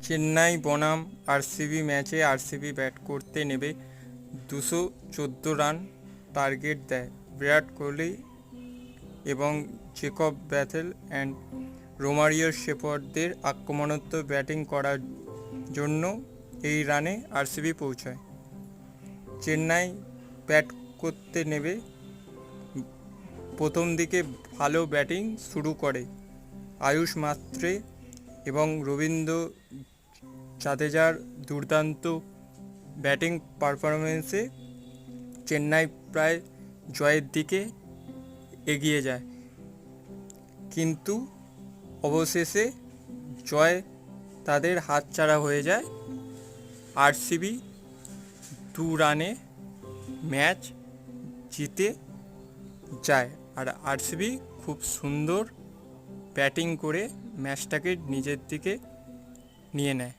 চেন্নাই বনাম আরসিবি ম্যাচে RCB bat করতে নেমে 214 রান টার্গেট দেয় বিরাট কোহলি এবং জেকব ব্যাথেল অ্যান্ড রোমারিও শেফার্ডদের আক্রমণাত্মক ব্যাটিং করার জন্য এই রানে আরসিবি পৌঁছায়। চেন্নাই ব্যাট করতে নেমে প্রথম দিকে ভালো ব্যাটিং শুরু করে আয়ুষ মাত্রে এবং রবীন্দ্র জাদেজার দুর্দান্ত ব্যাটিং পারফরমেন্সে চেন্নাই প্রায় জয়ের দিকে এগিয়ে যায়, কিন্তু অবশেষে জয় তাদের হাতছাড়া হয়ে যায়। আরসিবি 2 রানে ম্যাচ জিতে যায় আর আরসিবি খুব সুন্দর ব্যাটিং করে ম্যাচটাকে নিজের দিকে নিয়ে নেয়।